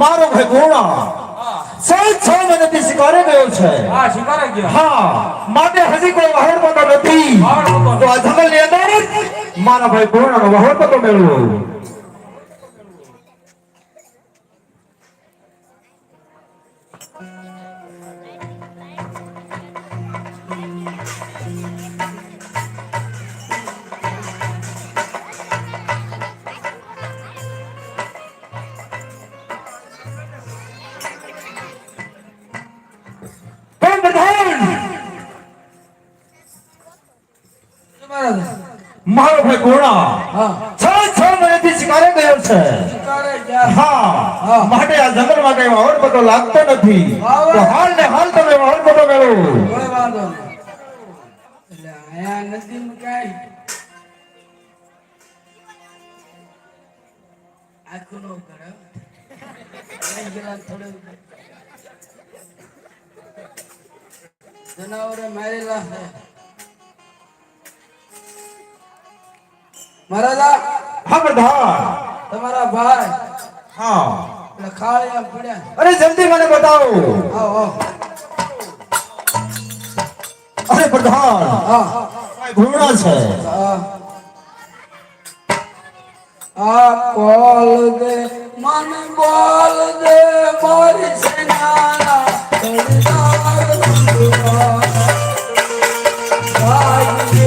મારો ભાઈ ગોળા સાહેબ 6 મહિનાથી શિકારે ગયો છે. હા શિકારે ગયો. હા માટે હજી કોઈ વહાણ પતો નથી. તો આ જંગલ ની અંદર મારા ભાઈ ગોળાનો વહાણ પતો મેળવો. મારો ભાઈ ગોળા 6 મહિનાથી શિકારે ગયો છે. હા માટે આ જંગલ માં કઈ વાવડ પતો લાગતો નથી. તો હાલ ને હાલ તમે વાવડ પતો મેળવો. કોઈ વાંધો નહીં. એટલે આયા નદી માં કાઈ આખું નો કરે. કઈ ગલા થોડું જનાવરે મારેલા છે. મહારાજા હા બધા તમારા ભાઈ હા એટલે ખાળિયા પડ્યા. અરે જલ્દી મને બતાવો. આવો અરે પ્રધાન હા ઘોડા છે. આ કોલ દે મન બોલ દે મારી સેના સરદાર બંધુઆ ભાઈ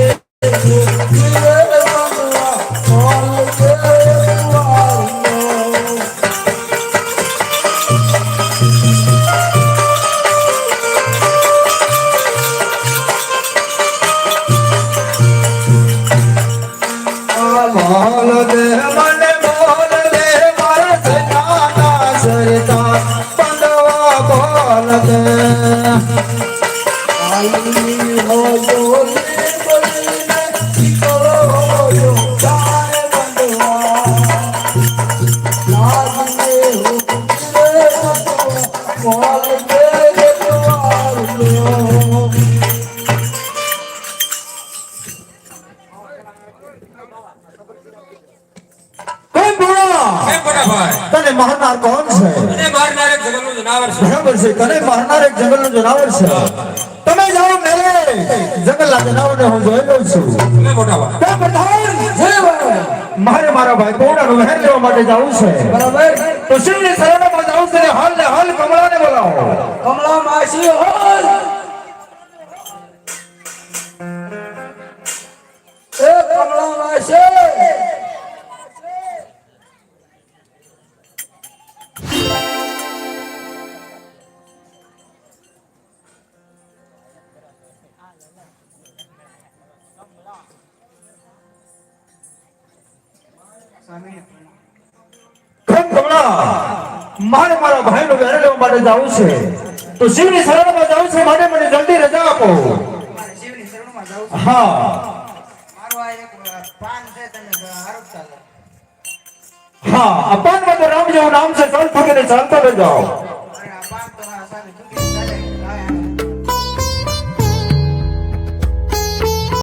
તને મારનાર કોણ છે? તને મારનાર એક જંગલનું જનાવર છે. બરાબર છે. તને મારનાર એક જંગલનું જનાવર છે. તમે જાઓ મેરે જંગલના જનાવરને હું જોઈ લઉં છું. તમે મોટા ભાઈ. પ્રધાન જય બાબા. મારે મારા ભાઈ કોણાનો વહેર લેવા માટે જવું છે. બરાબર. તો શિવની શરણમાં જવું છે. હાલ ને હાલ કમળાને બોલાવો. કમલા માસી હોલ એ કમલા માસી મારે મારા ભાઈનો વહેર લેવા માટે જવું છે. તો શિવની શરણમાં જવું છે. માટે મને જલ્દી રજા આપો. શિવની શરણમાં જાવ છું. હા મારો આ એક પાન છે તમે આરોપ ચાલો. હા અપાનમાં તો રામ જેવું નામ છે. ચાલ થકીને ચાલતા જાઓ.